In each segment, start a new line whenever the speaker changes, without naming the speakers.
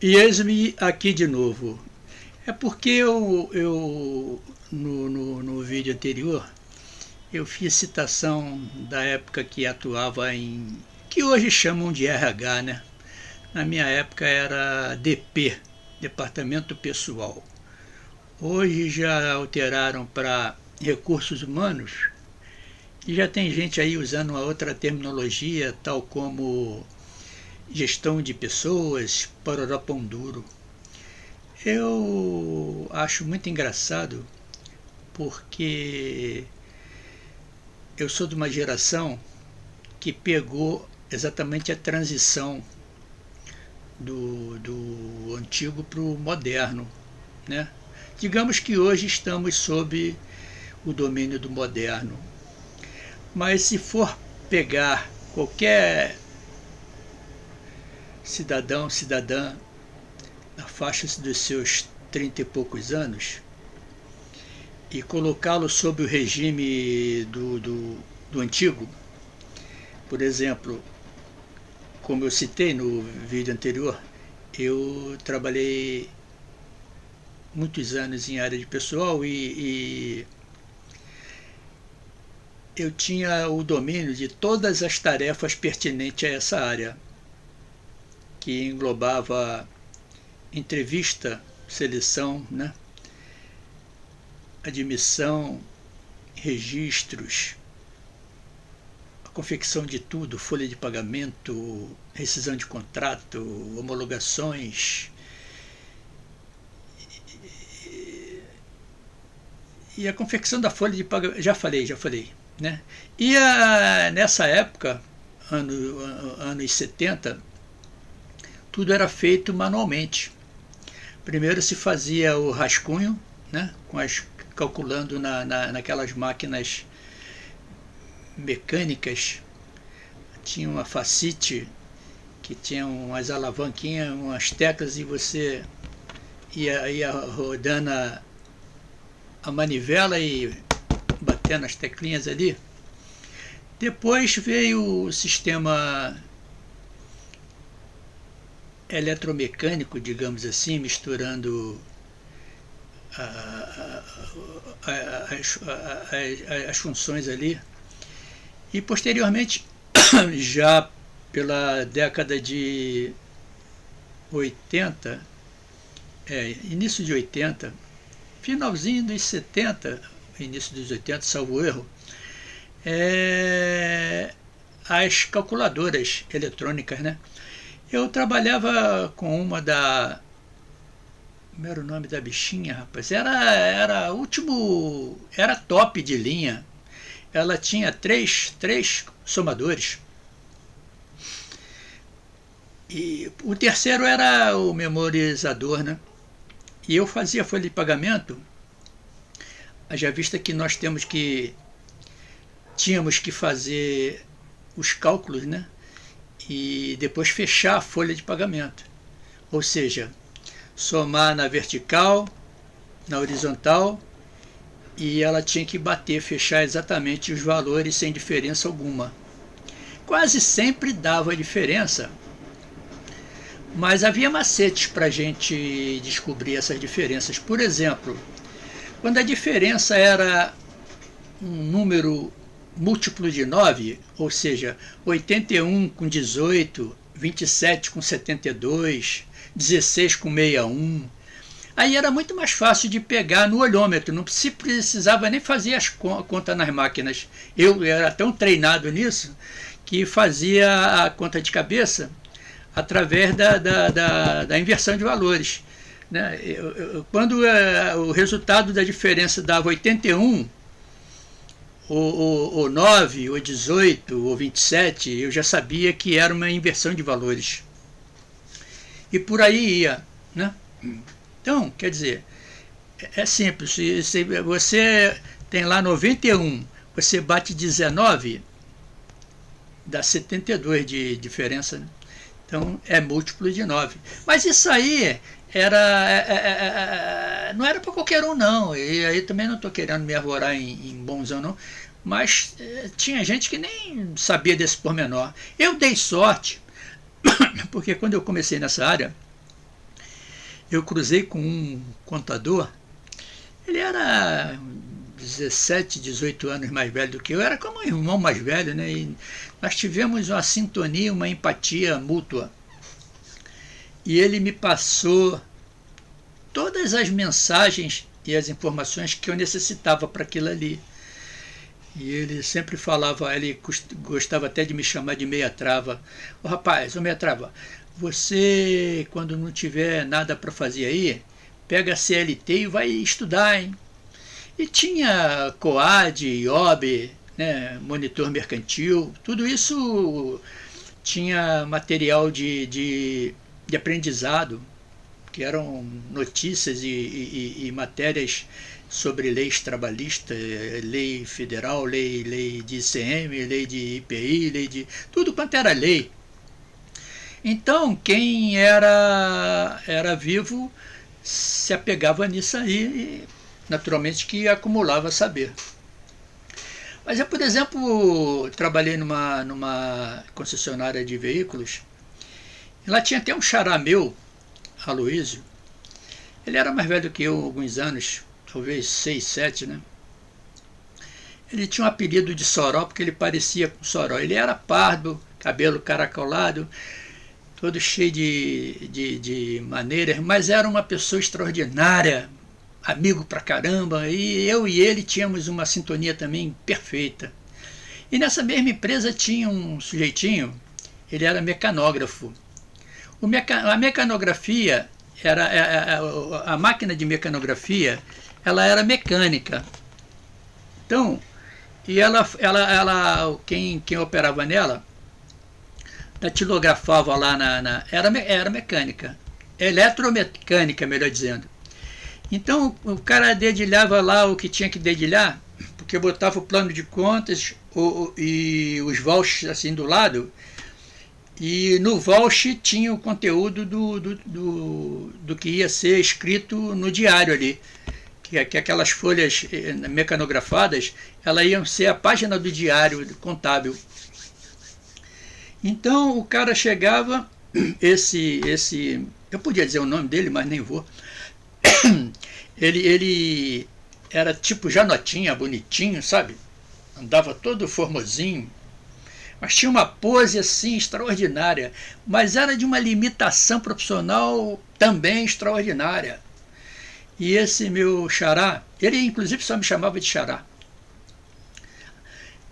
E eis-me aqui de novo. É porque no vídeo anterior eu fiz citação da época que atuava em, que hoje chamam de RH, né? Na minha época era DP, Departamento Pessoal. Hoje já alteraram para recursos humanos e já tem gente aí usando uma outra terminologia, tal como gestão de pessoas, pororó pão duro. Eu acho muito engraçado porque eu sou de uma geração que pegou exatamente a transição do antigo para o moderno, né? Digamos que hoje estamos sob o domínio do moderno, mas se for pegar qualquer cidadão, cidadã na faixa dos seus 30 e poucos anos e colocá-lo sob o regime do antigo, por exemplo, como eu citei no vídeo anterior, eu trabalhei muitos anos em área de pessoal e eu tinha o domínio de todas as tarefas pertinentes a essa área, que englobava entrevista, seleção, né? Admissão, registros, a confecção de tudo, folha de pagamento, rescisão de contrato, homologações. E a confecção da folha de pagamento, já falei, né? E nessa época, anos 70, tudo era feito manualmente. Primeiro se fazia o rascunho, né? Calculando naquelas máquinas mecânicas. Tinha uma facite que tinha umas alavanquinhas, umas teclas, e você ia rodando a manivela e batendo as teclinhas ali. Depois veio o sistema eletromecânico, digamos assim, misturando as funções ali. E posteriormente, já pela década de 80, início de 80, finalzinho dos 70, início dos 80, salvo erro, as calculadoras eletrônicas, né? Eu trabalhava com uma como era o nome da bichinha, rapaz? Era top de linha. Ela tinha três somadores. E o terceiro era o memorizador, né? E eu fazia folha de pagamento, haja vista que nós tínhamos que fazer os cálculos, né? E depois fechar a folha de pagamento. Ou seja, somar na vertical, na horizontal, e ela tinha que fechar exatamente os valores sem diferença alguma. Quase sempre dava diferença, mas havia macetes para a gente descobrir essas diferenças. Por exemplo, quando a diferença era um número múltiplo de 9, ou seja, 81 com 18, 27 com 72, 16 com 61, aí era muito mais fácil de pegar no olhômetro, não se precisava nem fazer as contas nas máquinas. Eu era tão treinado nisso que fazia a conta de cabeça através da inversão de valores, né? Quando o resultado da diferença dava 81, ou 9, ou 18, ou 27, eu já sabia que era uma inversão de valores. E por aí ia, né? Então, quer dizer, é simples. Se você tem lá 91, você bate 19, dá 72 de diferença, né? Então é múltiplo de 9. Mas isso aí não era para qualquer um, não. E aí também não estou querendo me arvorar em bonzão, não. Mas tinha gente que nem sabia desse pormenor. Eu dei sorte, porque quando eu comecei nessa área, eu cruzei com um contador. Ele era 17, 18 anos mais velho do que eu, era como um irmão mais velho, né? E nós tivemos uma sintonia, uma empatia mútua. E ele me passou todas as mensagens e as informações que eu necessitava para aquilo ali. E ele sempre falava, ele gostava até de me chamar de meia trava. Ô rapaz, ô meia trava, você quando não tiver nada para fazer aí, pega a CLT e vai estudar, hein? E tinha COAD, IOB, né, monitor mercantil, tudo isso tinha material de aprendizado, que eram notícias e matérias sobre leis trabalhistas, lei federal, lei de ICM, lei de IPI, lei de... tudo quanto era lei. Então, quem era vivo se apegava nisso aí e, naturalmente, que acumulava saber. Mas eu, por exemplo, trabalhei numa concessionária de veículos, e lá tinha até um xará meu, Aloísio. Ele era mais velho que eu, alguns anos, talvez 6, 7, né? Ele tinha um apelido de Soró, porque ele parecia com Soró. Ele era pardo, cabelo caracolado, todo cheio de maneiras, mas era uma pessoa extraordinária, amigo pra caramba, e eu e ele tínhamos uma sintonia também perfeita. E nessa mesma empresa tinha um sujeitinho, ele era mecanógrafo. A mecanografia, a máquina de mecanografia, ela era mecânica. Então, e quem operava nela, datilografava lá era mecânica, eletromecânica, melhor dizendo. Então o cara dedilhava lá o que tinha que dedilhar, porque botava o plano de contas e os vouchers assim do lado, e no voucher tinha o conteúdo do que ia ser escrito no diário ali, que aquelas folhas mecanografadas, elas iam ser a página do diário contábil. Então o cara chegava, eu podia dizer o nome dele, mas nem vou. Ele era tipo Janotinha, bonitinho, sabe? Andava todo formosinho, mas tinha uma pose assim extraordinária, mas era de uma limitação profissional também extraordinária. E esse meu xará, ele inclusive só me chamava de xará.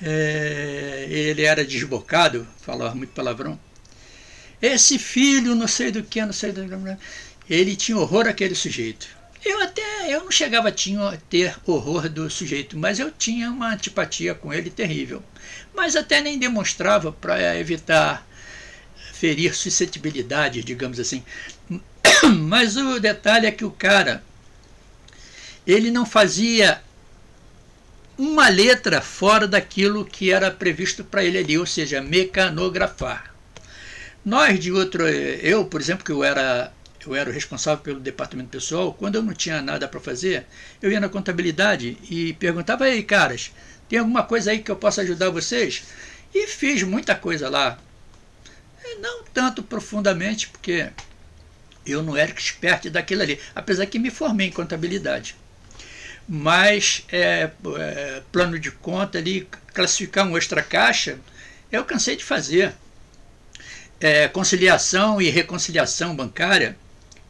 Ele era desbocado, falava muito palavrão. Esse filho, não sei do que, não sei do que. Ele tinha horror àquele sujeito. Eu não chegava a ter horror do sujeito, mas eu tinha uma antipatia com ele terrível. Mas até nem demonstrava para evitar ferir suscetibilidades, digamos assim. Mas o detalhe é que o cara, ele não fazia uma letra fora daquilo que era previsto para ele ali, ou seja, mecanografar. Eu, por exemplo, que eu era o responsável pelo departamento pessoal, quando eu não tinha nada para fazer, eu ia na contabilidade e perguntava, ei, caras, tem alguma coisa aí que eu possa ajudar vocês? E fiz muita coisa lá. Não tanto profundamente, porque eu não era expert daquilo ali, apesar que me formei em contabilidade. Mas plano de conta ali, classificar um extra caixa, eu cansei de fazer. Conciliação e reconciliação bancária,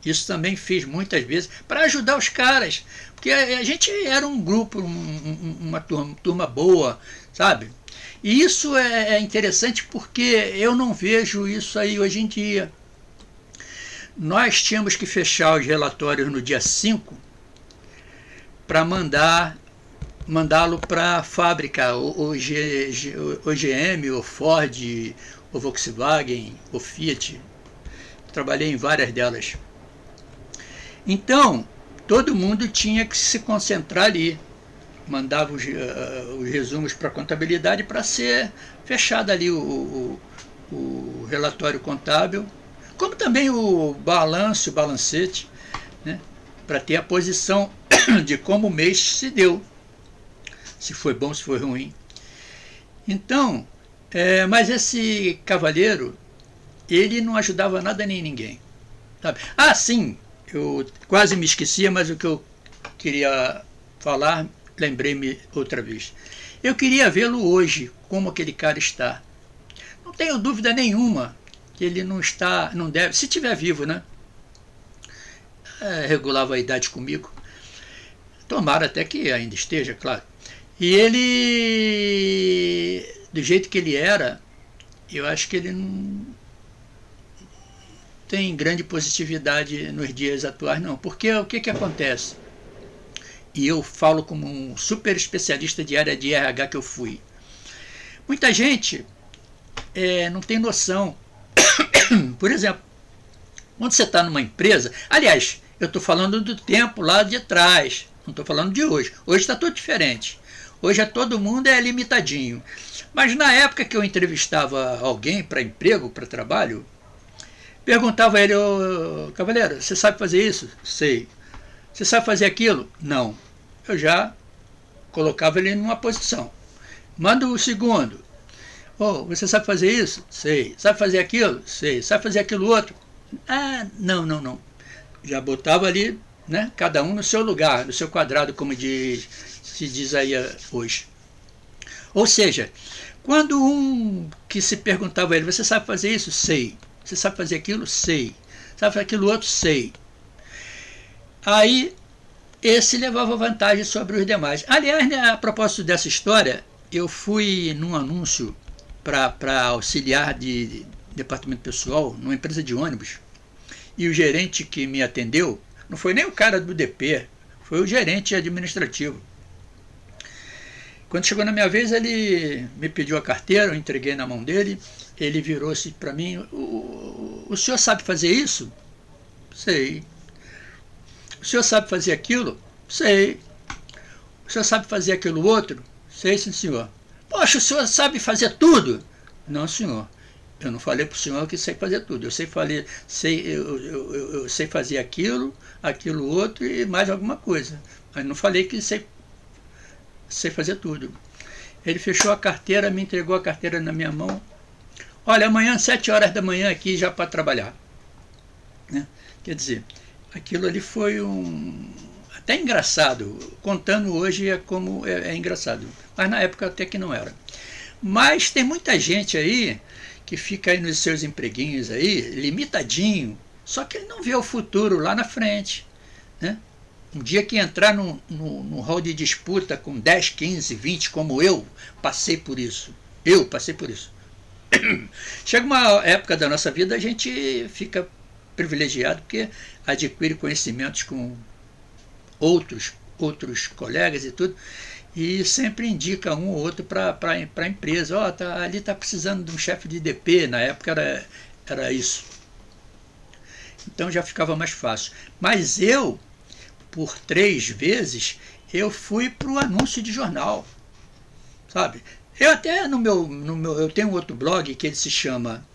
isso também fiz muitas vezes para ajudar os caras, porque a gente era um grupo, uma turma boa, sabe? E isso é interessante porque eu não vejo isso aí hoje em dia. Nós tínhamos que fechar os relatórios no dia 5 para mandá-lo para a fábrica, o GM, o Ford, o Volkswagen, o Fiat. Trabalhei em várias delas. Então, todo mundo tinha que se concentrar ali. Mandava os resumos para a contabilidade para ser fechado ali o relatório contábil, como também o balanço, o balancete, né, para ter a posição de como o mês se deu, se foi bom, se foi ruim. Então, mas esse cavalheiro, ele não ajudava nada nem ninguém, sabe? Ah, sim, Eu quase me esquecia, mas o que eu queria falar, lembrei-me outra vez. Eu queria vê-lo hoje, como aquele cara está. Não tenho dúvida nenhuma que ele não está, não deve, se estiver vivo, né? Regulava a idade comigo. Tomara até que ainda esteja, claro. E ele, do jeito que ele era, eu acho que ele não tem grande positividade nos dias atuais, não. Porque o que acontece? E eu falo como um super especialista de área de RH que eu fui. Muita gente não tem noção. Por exemplo, quando você está numa empresa, aliás, eu estou falando do tempo lá de trás, não estou falando de hoje. Hoje está tudo diferente. Hoje todo mundo é limitadinho. Mas na época que eu entrevistava alguém para emprego, para trabalho, perguntava a ele, ô, cavaleiro, você sabe fazer isso? Sei. Você sabe fazer aquilo? Não. Eu já colocava ele numa posição. Manda o segundo. Oh, você sabe fazer isso? Sei. Sabe fazer aquilo? Sei. Sabe fazer aquilo outro? Ah, não. Já botava ali, né, cada um no seu lugar, no seu quadrado, como se diz aí hoje. Ou seja, quando um que se perguntava a ele, você sabe fazer isso? Sei. Você sabe fazer aquilo? Sei. Sabe fazer aquilo outro? Sei. Aí, esse levava vantagem sobre os demais. Aliás, né, a propósito dessa história, eu fui num anúncio para auxiliar de departamento pessoal numa empresa de ônibus. E o gerente que me atendeu, não foi nem o cara do DP, foi o gerente administrativo. Quando chegou na minha vez, ele me pediu a carteira, eu entreguei na mão dele, ele virou-se para mim, o senhor sabe fazer isso? Sei. O senhor sabe fazer aquilo? Sei. O senhor sabe fazer aquilo outro? Sei, sim, senhor. Poxa, o senhor sabe fazer tudo? Não, senhor. Eu não falei para o senhor que sei fazer tudo. Eu sei fazer aquilo outro e mais alguma coisa. Mas não falei que sei fazer tudo. Ele fechou a carteira, me entregou a carteira na minha mão. Olha, amanhã, 7 horas da manhã aqui já para trabalhar. Né? Quer dizer, aquilo ali foi até engraçado. Contando hoje é engraçado. Mas na época até que não era. Mas tem muita gente aí que fica aí nos seus empreguinhos aí, limitadinho, só que ele não vê o futuro lá na frente. Né? Um dia que entrar num hall de disputa com 10, 15, 20, como eu passei por isso. Chega uma época da nossa vida, a gente fica privilegiado porque adquire conhecimentos com outros colegas e tudo, e sempre indica um ou outro para a empresa. Ali está precisando de um chefe de DP, na época era isso. Então já ficava mais fácil. Mas eu, por 3 vezes, eu fui para o anúncio de jornal, sabe? Eu até eu tenho outro blog que ele se chama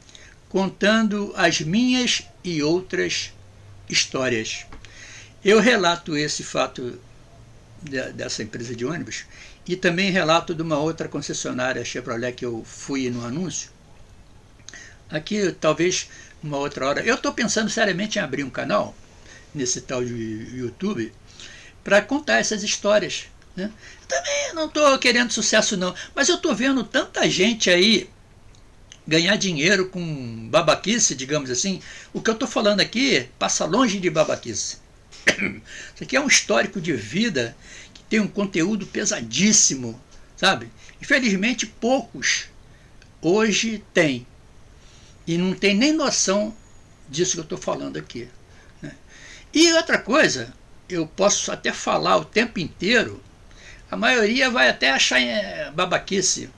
Contando as Minhas e Outras Histórias. Eu relato esse fato dessa empresa de ônibus e também relato de uma outra concessionária Chevrolet que eu fui no anúncio. Aqui, talvez, uma outra hora. Eu estou pensando seriamente em abrir um canal nesse tal de YouTube para contar essas histórias. Né? Também não estou querendo sucesso não, mas eu estou vendo tanta gente aí ganhar dinheiro com babaquice, digamos assim. O que eu estou falando aqui passa longe de babaquice. Isso aqui é um histórico de vida que tem um conteúdo pesadíssimo, sabe? Infelizmente poucos hoje têm e não tem nem noção disso que eu estou falando aqui. Né? E outra coisa, eu posso até falar o tempo inteiro, a maioria vai até achar babaquice,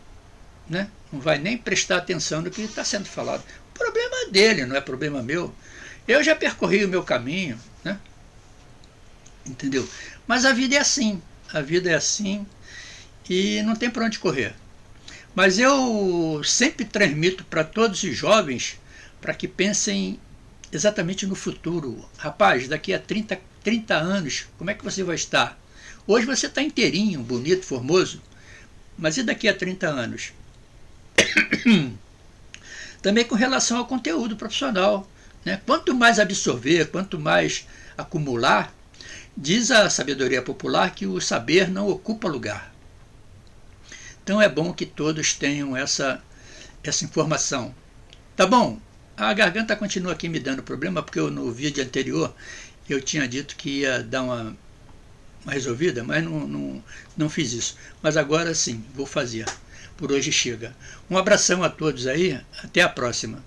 né? Não vai nem prestar atenção no que está sendo falado. O problema é dele, não é problema meu. Eu já percorri o meu caminho, né? Entendeu? Mas a vida é assim e não tem para onde correr. Mas eu sempre transmito para todos os jovens para que pensem exatamente no futuro. Rapaz, daqui a 30 anos, como é que você vai estar? Hoje você está inteirinho, bonito, formoso, mas e daqui a 30 anos? Também com relação ao conteúdo profissional. né? Quanto mais absorver, quanto mais acumular, diz a sabedoria popular que o saber não ocupa lugar. Então é bom que todos tenham essa informação. Tá bom? A garganta continua aqui me dando problema, porque no vídeo anterior eu tinha dito que ia dar uma resolvida, mas não fiz isso. Mas agora sim, vou fazer. Por hoje chega. Um abração a todos aí, até a próxima.